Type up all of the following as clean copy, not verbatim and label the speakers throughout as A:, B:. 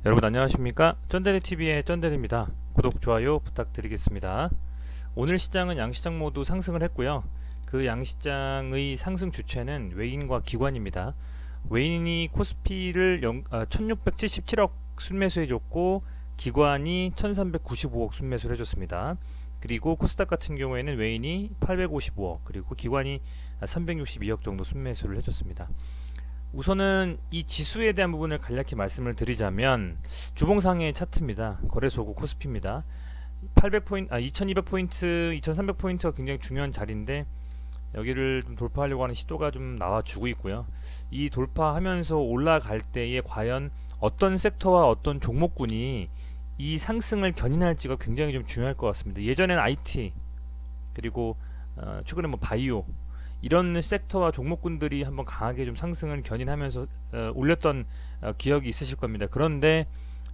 A: 여러분 안녕하십니까? 쩐데리TV의 쩐데리입니다. 구독, 좋아요 부탁드리겠습니다. 오늘 시장은 양시장 모두 상승을 했고요. 그 양시장의 상승 주체는 외인과 기관입니다. 외인이 코스피를 1677억 순매수해줬고 기관이 1395억 순매수를 해줬습니다. 그리고 코스닥 같은 경우에는 외인이 855억 그리고 기관이 362억 정도 순매수를 해줬습니다. 우선은 이 지수에 대한 부분을 간략히 말씀을 드리자면 주봉상의 차트입니다. 거래소고 코스피입니다. 800포인트, 2200포인트, 2300포인트가 굉장히 중요한 자리인데 여기를 좀 돌파하려고 하는 시도가 좀 나와주고 있고요. 이 돌파하면서 올라갈 때에 과연 어떤 섹터와 어떤 종목군이 이 상승을 견인할지가 굉장히 좀 중요할 것 같습니다. 예전에는 IT 그리고 최근에 뭐 바이오 이런 섹터와 종목군들이 한번 강하게 좀 상승을 견인하면서 올렸던 기억이 있으실 겁니다. 그런데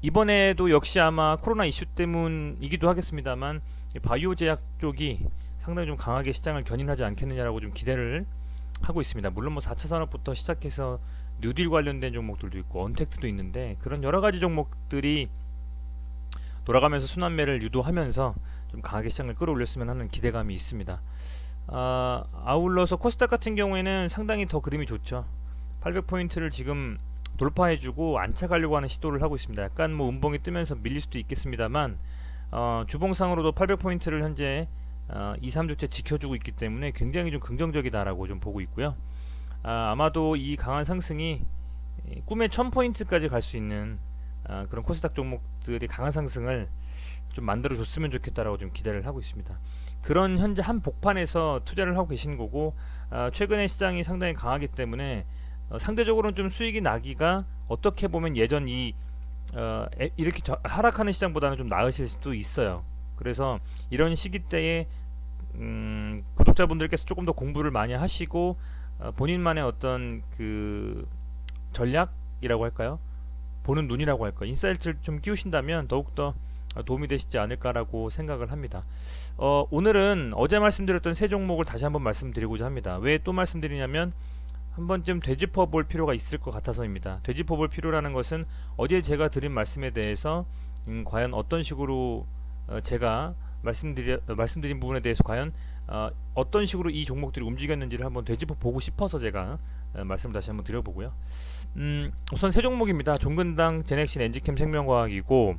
A: 이번에도 역시 아마 코로나 이슈 때문이기도 하겠습니다만 바이오 제약 쪽이 상당히 좀 강하게 시장을 견인하지 않겠느냐라고 좀 기대를 하고 있습니다. 물론 뭐 4차 산업부터 시작해서 뉴딜 관련된 종목들도 있고 언택트도 있는데 그런 여러 가지 종목들이 돌아가면서 순환매를 유도하면서 좀 강하게 시장을 끌어올렸으면 하는 기대감이 있습니다. 아울러서 코스닥 같은 경우에는 상당히 더 그림이 좋죠. 800포인트를 지금 돌파해주고 안착하려고 하는 시도를 하고 있습니다. 약간 뭐 음봉이 뜨면서 밀릴 수도 있겠습니다만 주봉상으로도 800포인트를 현재 2, 3주째 지켜주고 있기 때문에 굉장히 좀 긍정적이다라고 좀 보고 있고요. 아마도 이 강한 상승이 꿈의 1000포인트까지 갈 수 있는 그런 코스닥 종목들이 강한 상승을 좀 만들어줬으면 좋겠다라고 좀 기대를 하고 있습니다. 그런 현재 한 복판에서 투자를 하고 계신 거고 최근에 시장이 상당히 강하기 때문에 상대적으로는 좀 수익이 나기가 어떻게 보면 예전 이렇게 하락하는 시장보다는 좀 나으실 수도 있어요. 그래서 이런 시기 때에 구독자분들께서 조금 더 공부를 많이 하시고 본인만의 어떤 그 전략이라고 할까요? 보는 눈이라고 할까요? 인사이트를 좀 끼우신다면 더욱더 도움이 되시지 않을까라고 생각을 합니다. 오늘은 어제 말씀드렸던 세 종목을 다시 한번 말씀드리고자 합니다. 왜 또 말씀드리냐면 한 번쯤 되짚어 볼 필요가 있을 것 같아서입니다. 되짚어 볼 필요라는 것은 어제 제가 드린 말씀에 대해서 과연 어떤 식으로 제가 말씀드린 부분에 대해서 과연 어떤 식으로 이 종목들이 움직였는지를 한번 되짚어 보고 싶어서 제가 말씀을 다시 한번 드려보고요. 우선 세 종목입니다. 종근당, 제넥신, 엔지캠, 생명과학이고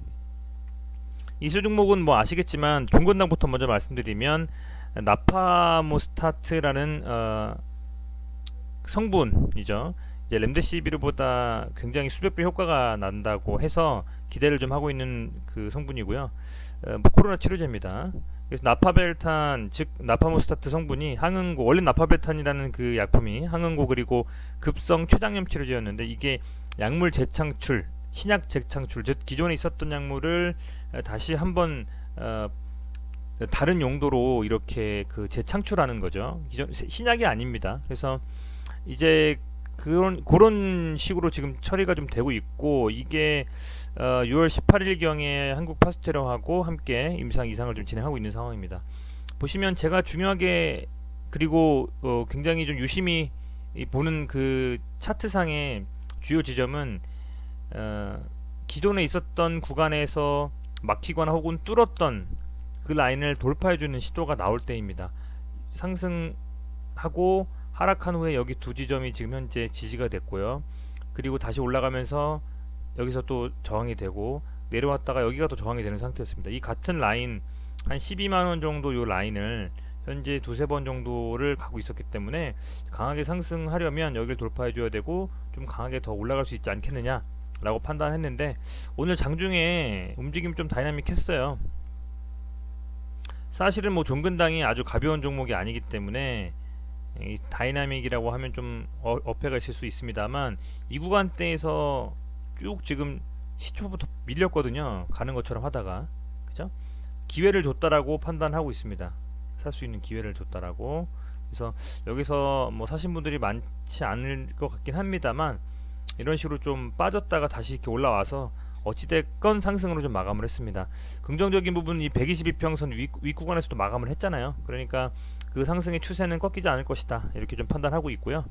A: 이 세 종목은 뭐 아시겠지만 종근당부터 먼저 말씀드리면 나파모스타트라는 성분이죠. 이제 렘데시비르보다 굉장히 수백 배 효과가 난다고 해서 기대를 좀 하고 있는 그 성분이고요. 뭐 코로나 치료제입니다. 그래서 나파벨탄 즉 나파모스타트 성분이 항응고 원래 나파벨탄이라는 그 약품이 항응고 그리고 급성 췌장염 치료제였는데 이게 약물 재창출 신약 재창출 즉 기존에 있었던 약물을 다시 한번 다른 용도로 이렇게 그 재창출하는 거죠. 기존 신약이 아닙니다. 그래서 이제 그런 식으로 지금 처리가 좀 되고 있고 이게 6월 18일 경에 한국 파스테러하고 함께 임상 이상을 좀 진행하고 있는 상황입니다. 보시면 제가 중요하게 그리고 굉장히 좀 유심히 보는 그 차트상의 주요 지점은 기존에 있었던 구간에서 막히거나 혹은 뚫었던 그 라인을 돌파해주는 시도가 나올 때입니다. 상승하고 하락한 후에 여기 두 지점이 지금 현재 지지가 됐고요. 그리고 다시 올라가면서 여기서 또 저항이 되고 내려왔다가 여기가 또 저항이 되는 상태였습니다. 이 같은 라인 한 12만원 정도 요 라인을 현재 두세 번 정도를 가고 있었기 때문에 강하게 상승하려면 여기를 돌파해 줘야 되고 좀 강하게 더 올라갈 수 있지 않겠느냐 라고 판단했는데 오늘 장중에 움직임 좀 다이나믹했어요. 사실은 뭐 종근당이 아주 가벼운 종목이 아니기 때문에 이 다이나믹이라고 하면 좀 어폐가 있을 수 있습니다만 이 구간대에서 쭉 지금 시초부터 밀렸거든요. 가는 것처럼 하다가 그죠? 기회를 줬다라고 판단하고 있습니다. 살 수 있는 기회를 줬다라고. 그래서 여기서 뭐 사신 분들이 많지 않을 것 같긴 합니다만 이런 식으로 좀 빠졌다가 다시 이렇게 올라와서 어찌됐건 상승으로 좀 마감을 했습니다. 긍정적인 부분은 이 122평선 윗구간에서도 마감을 했잖아요. 그러니까 그 상승의 추세는 꺾이지 않을 것이다 이렇게 좀 판단하고 있고요.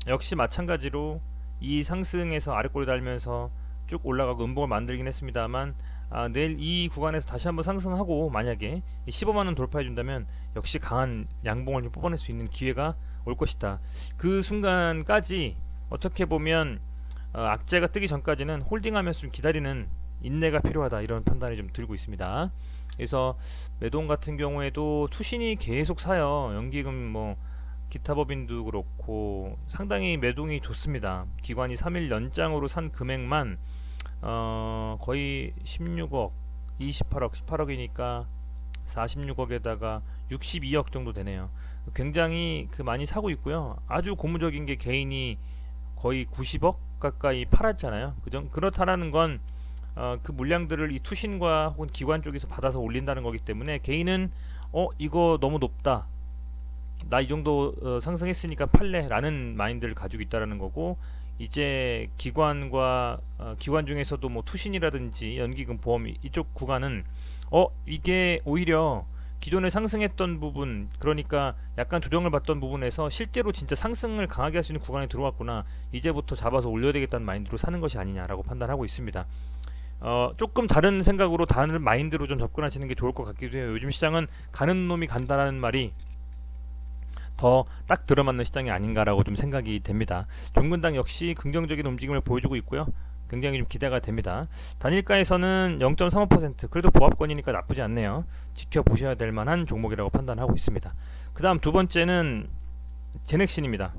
A: 역시 마찬가지로 이 상승에서 아래꼬리 달면서 쭉 올라가고 음봉을 만들긴 했습니다만, 내일 이 구간에서 다시 한번 상승하고 만약에 15만원 돌파해 준다면 역시 강한 양봉을 좀 뽑아낼 수 있는 기회가 올 것이다. 그 순간까지 어떻게 보면 악재가 뜨기 전까지는 홀딩하면서 좀 기다리는 인내가 필요하다, 이런 판단이 좀 들고 있습니다. 그래서 매동 같은 경우에도 투신이 계속 사요. 연기금 뭐 기타 법인도 그렇고 상당히 매동이 좋습니다. 기관이 3일 연장으로 산 금액만 거의 16억, 28억, 18억이니까 46억에다가 62억 정도 되네요. 굉장히 많이 사고 있고요. 아주 고무적인 게 개인이 거의 90억 가까이 팔았잖아요. 그렇다라는 건 그 물량들을 이 투신과 혹은 기관 쪽에서 받아서 올린다는 거기 때문에 개인은 이거 너무 높다, 나 이 정도 상승했으니까 팔래 라는 마인드를 가지고 있다라는 거고, 이제 기관과 기관 중에서도 뭐 투신이라든지 연기금 보험 이쪽 구간은 이게 오히려 기존에 상승했던 부분, 그러니까 약간 조정을 받던 부분에서 실제로 진짜 상승을 강하게 할 수 있는 구간에 들어왔구나, 이제부터 잡아서 올려야 되겠다는 마인드로 사는 것이 아니냐라고 판단하고 있습니다. 조금 다른 생각으로 다른 마인드로 좀 접근하시는 게 좋을 것 같기도 해요. 요즘 시장은 가는 놈이 간다라는 말이 더 딱 들어맞는 시장이 아닌가라고 좀 생각이 됩니다. 종근당 역시 긍정적인 움직임을 보여주고 있고요. 굉장히 좀 기대가 됩니다. 단일가에서는 0.35%, 그래도 보합권이니까 나쁘지 않네요. 지켜보셔야 될 만한 종목이라고 판단하고 있습니다. 그 다음 두 번째는 제넥신입니다.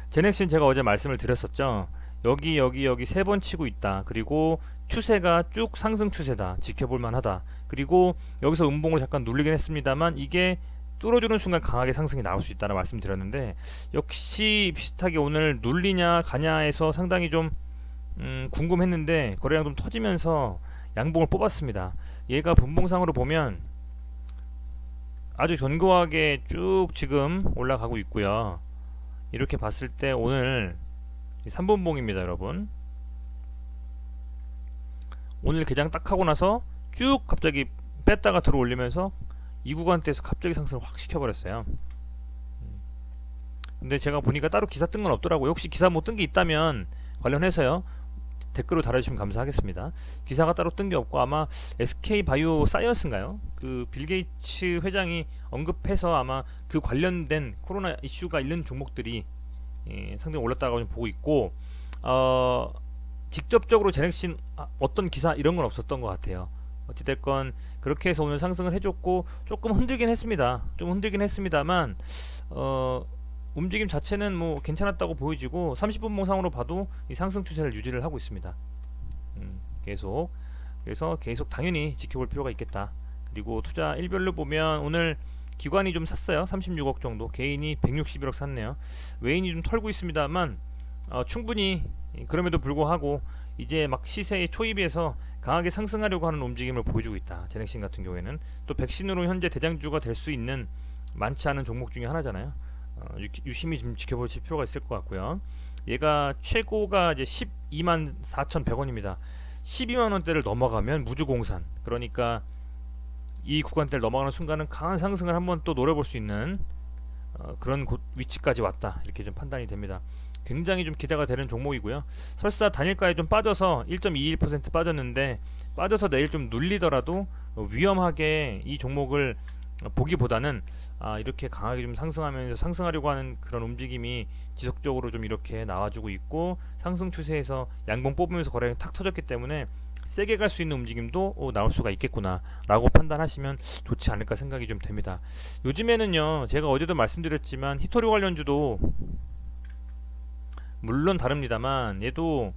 A: 제넥신 제가 어제 말씀을 드렸었죠. 여기 세 번 치고 있다. 그리고 추세가 쭉 상승 추세다. 지켜볼 만하다. 그리고 여기서 음봉을 잠깐 눌리긴 했습니다만 이게 뚫어주는 순간 강하게 상승이 나올 수 있다는 말씀드렸는데, 역시 비슷하게 오늘 눌리냐 가냐에서 상당히 좀 궁금했는데 거래량 좀 터지면서 양봉을 뽑았습니다. 얘가 분봉상으로 보면 아주 견고하게 쭉 지금 올라가고 있고요. 이렇게 봤을 때 오늘 3분봉입니다, 여러분. 오늘 개장 딱 하고 나서 쭉 갑자기 뺐다가 들어 올리면서 이 구간대에서 갑자기 상승을 확 시켜버렸어요. 근데 제가 보니까 따로 기사 뜬 건 없더라고요. 혹시 기사 뭐 뜬 게 있다면 관련해서요, 댓글로 달아주시면 감사하겠습니다. 기사가 따로 뜬 게 없고 아마 SK 바이오 사이언스인가요? 그 빌 게이츠 회장이 언급해서 아마 그 관련된 코로나 이슈가 있는 종목들이 상당히 올랐다고 좀 보고 있고, 직접적으로 제넥신 어떤 기사 이런 건 없었던 것 같아요. 어찌됐건 그렇게 해서 오늘 상승을 해줬고 조금 흔들긴 했습니다. 좀 흔들긴 했습니다만 움직임 자체는 뭐 괜찮았다고 보여지고 30분봉상으로 봐도 이 상승 추세를 유지를 하고 있습니다. 그래서 계속 당연히 지켜볼 필요가 있겠다. 그리고 투자 일별로 보면 오늘 기관이 좀 샀어요. 36억 정도, 개인이 161억 샀네요. 외인이 좀 털고 있습니다만 충분히 그럼에도 불구하고 이제 막 시세의 초입에서 강하게 상승하려고 하는 움직임을 보여주고 있다. 제넥신 같은 경우에는 또 백신으로 현재 대장주가 될 수 있는 많지 않은 종목 중에 하나잖아요. 유심히 좀 지켜보실 필요가 있을 것 같고요. 얘가 최고가 이제 124,100원입니다. 12만원대를 넘어가면 무주공산, 그러니까 이 구간대를 넘어가는 순간은 강한 상승을 한번 또 노려볼 수 있는 그런 위치까지 왔다, 이렇게 좀 판단이 됩니다. 굉장히 좀 기대가 되는 종목이고요. 설사 단일가에 좀 빠져서 1.21% 빠졌는데, 빠져서 내일 좀 눌리더라도 위험하게 이 종목을 보기보다는 이렇게 강하게 좀 상승하면서 상승하려고 하는 그런 움직임이 지속적으로 좀 이렇게 나와주고 있고, 상승 추세에서 양봉 뽑으면서 거래량이 탁 터졌기 때문에 세게 갈 수 있는 움직임도 나올 수가 있겠구나 라고 판단하시면 좋지 않을까 생각이 좀 됩니다. 요즘에는요, 제가 어제도 말씀드렸지만 히토리 관련주도 물론 다릅니다만 얘도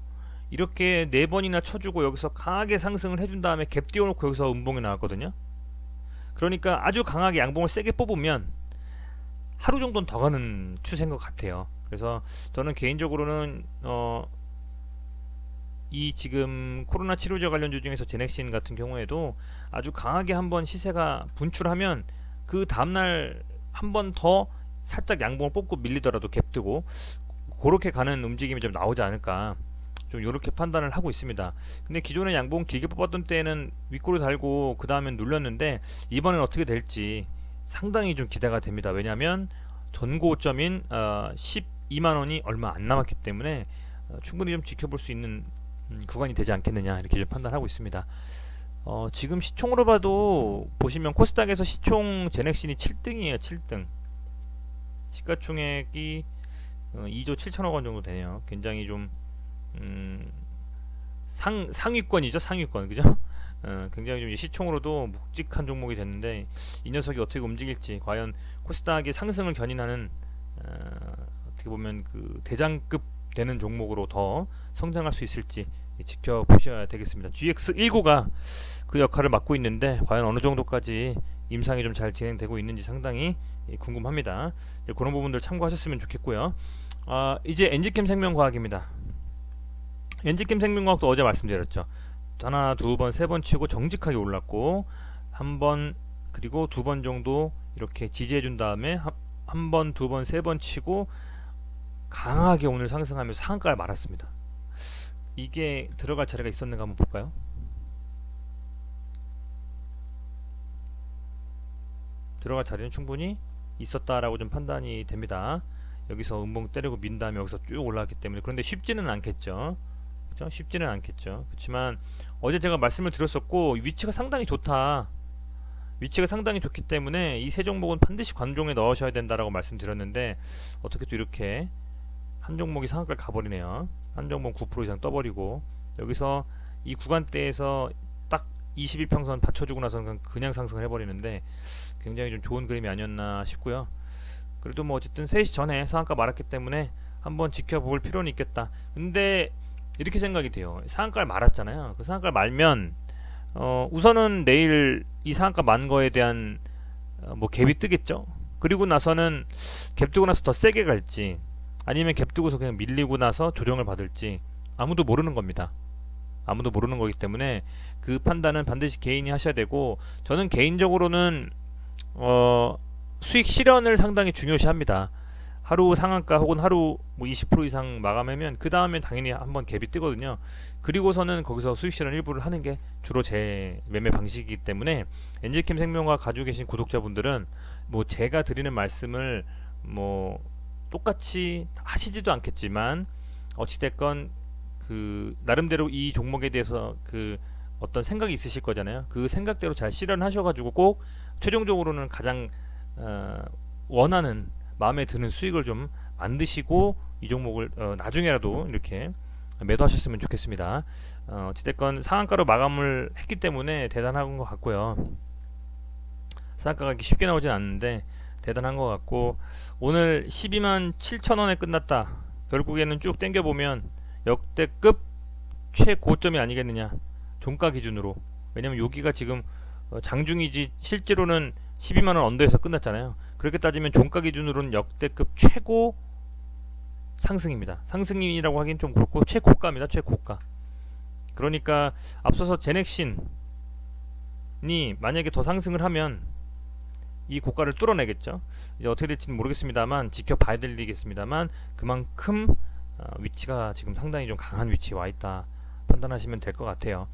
A: 이렇게 4번이나 쳐주고 여기서 강하게 상승을 해준 다음에 갭 띄워놓고 여기서 음봉이 나왔거든요. 그러니까 아주 강하게 양봉을 세게 뽑으면 하루 정도는 더 가는 추세인 것 같아요. 그래서 저는 개인적으로는 이 지금 코로나 치료제 관련주 중에서 제넥신 같은 경우에도 아주 강하게 한번 시세가 분출하면 그 다음날 한번 더 살짝 양봉을 뽑고 밀리더라도 갭 뜨고 그렇게 가는 움직임이 좀 나오지 않을까, 좀 이렇게 판단을 하고 있습니다. 근데 기존에 양봉 길게 뽑았던 때에는 윗골을 달고 그 다음엔 눌렸는데 이번엔 어떻게 될지 상당히 좀 기대가 됩니다. 왜냐하면 전고점인 2만 원이 얼마 안 남았기 때문에 충분히 좀 지켜볼 수 있는 구간이 되지 않겠느냐 이렇게 좀 판단하고 있습니다. 지금 시총으로 봐도 보시면 코스닥에서 시총 제넥신이 7등이에요. 7등. 시가총액이 2조 7천억 원 정도 되네요. 굉장히 좀 상위권이죠. 상위권. 그죠? 굉장히 좀 시총으로도 묵직한 종목이 됐는데 이 녀석이 어떻게 움직일지, 과연 코스닥의 상승을 견인하는 어떻게 보면 그 대장급 되는 종목으로 더 성장할 수 있을지 지켜보셔야 되겠습니다. GX19가 그 역할을 맡고 있는데 과연 어느 정도까지 임상이 좀 잘 진행되고 있는지 상당히 궁금합니다. 그런 부분들 참고하셨으면 좋겠고요. 이제 엔지캠 생명과학입니다. 엔지캠 생명과학도 어제 말씀드렸죠. 하나, 두 번, 세 번 치고 정직하게 올랐고 한 번 그리고 두 번 정도 이렇게 지지해준 다음에 한 번, 두 번, 세 번 치고 강하게 오늘 상승하면서 상한가를 말았습니다. 이게 들어갈 자리가 있었는가 한번 볼까요? 들어갈 자리는 충분히 있었다라고 좀 판단이 됩니다. 여기서 음봉 때리고 민 다음에 여기서 쭉 올라왔기 때문에. 그런데 쉽지는 않겠죠. 그렇죠? 쉽지는 않겠죠. 그렇지만 어제 제가 말씀을 드렸었고 위치가 상당히 좋다. 위치가 상당히 좋기 때문에 이 세 종목은 반드시 관종에 넣으셔야 된다라고 말씀드렸는데 어떻게 또 이렇게 한 종목이 상한가를 가버리네요. 한 종목 9% 이상 떠버리고 여기서 이 구간대에서 딱 21평선 받쳐주고 나서는 그냥 상승을 해버리는데 굉장히 좀 좋은 그림이 아니었나 싶고요. 그래도 뭐 어쨌든 3시 전에 상한가 말았기 때문에 한번 지켜볼 필요는 있겠다. 근데 이렇게 생각이 돼요. 상한가를 말았잖아요. 그 상한가를 말면 우선은 내일 이 상한가 만 거에 대한 뭐 갭이 뜨겠죠. 그리고 나서는 갭 뜨고 나서 더 세게 갈지 아니면 갭 뜨고서 그냥 밀리고 나서 조정을 받을지 아무도 모르는 겁니다. 아무도 모르는 거기 때문에 그 판단은 반드시 개인이 하셔야 되고, 저는 개인적으로는 수익 실현을 상당히 중요시합니다. 하루 상한가 혹은 하루 뭐 20% 이상 마감하면 그 다음에 당연히 한번 갭이 뜨거든요. 그리고서는 거기서 수익 실현 일부를 하는 게 주로 제 매매 방식이기 때문에 엔젤캠 생명과 가지고 계신 구독자분들은 뭐 제가 드리는 말씀을 뭐 똑같이 하시지도 않겠지만 어찌됐건 그 나름대로 이 종목에 대해서 그 어떤 생각이 있으실 거잖아요. 그 생각대로 잘 실현하셔가지고 꼭 최종적으로는 가장 원하는 마음에 드는 수익을 좀 만드시고 이 종목을 나중에라도 이렇게 매도하셨으면 좋겠습니다. 어찌됐건 상한가로 마감을 했기 때문에 대단한 것 같고요. 상한가가 이렇게 쉽게 나오진 않는데 대단한 것 같고, 오늘 12만 7천 원에 끝났다. 결국에는 쭉 당겨보면 역대급 최고점이 아니겠느냐, 종가 기준으로. 왜냐면 여기가 지금 장중이지 실제로는 12만원 언더에서 끝났잖아요. 그렇게 따지면 종가 기준으로는 역대급 최고 상승입니다. 상승이라고 하긴 좀 그렇고 최고가입니다. 최고가. 그러니까 앞서서 제넥신이 만약에 더 상승을 하면 이 고가를 뚫어내겠죠. 이제 어떻게 될지는 모르겠습니다만 지켜봐야 되겠습니다만 그만큼 위치가 지금 상당히 좀 강한 위치에 와 있다 판단하시면 될 것 같아요.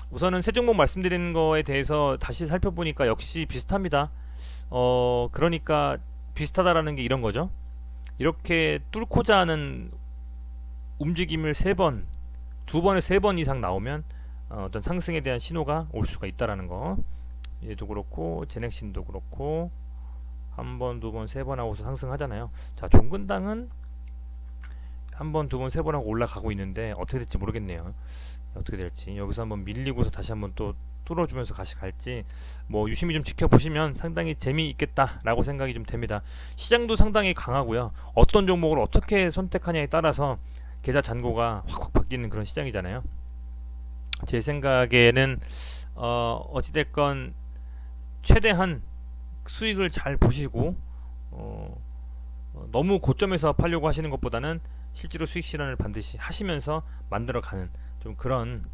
A: 우선은 세 종목 말씀드리는 거에 대해서 다시 살펴보니까 역시 비슷합니다. 그러니까 비슷하다라는 게 이런 거죠. 이렇게 뚫고자 하는 움직임을 두 번에 세 번 이상 나오면 어떤 상승에 대한 신호가 올 수가 있다라는 거. 얘도 그렇고 제넥신도 그렇고 한 번, 두 번, 세 번 하고서 상승하잖아요. 자, 종근당은 한 번, 두 번, 세 번 하고 올라가고 있는데 어떻게 될지 모르겠네요. 어떻게 될지 여기서 한번 밀리고서 다시 한번 또 뚫어주면서 다시 갈지 뭐 유심히 좀 지켜보시면 상당히 재미있겠다라고 생각이 좀 됩니다. 시장도 상당히 강하고요. 어떤 종목을 어떻게 선택하냐에 따라서 계좌 잔고가 확확 바뀌는 그런 시장이잖아요. 제 생각에는 어찌됐건 최대한 수익을 잘 보시고 너무 고점에서 팔려고 하시는 것보다는 실제로 수익 실현을 반드시 하시면서 만들어가는 좀 그런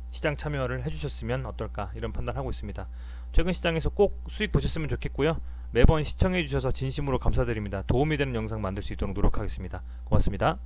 A: 시장 참여를 해주셨으면 어떨까 이런 판단하고 있습니다. 최근 시장에서 꼭 수익 보셨으면 좋겠고요. 매번 시청해 주셔서 진심으로 감사드립니다. 도움이 되는 영상 만들 수 있도록 노력하겠습니다. 고맙습니다.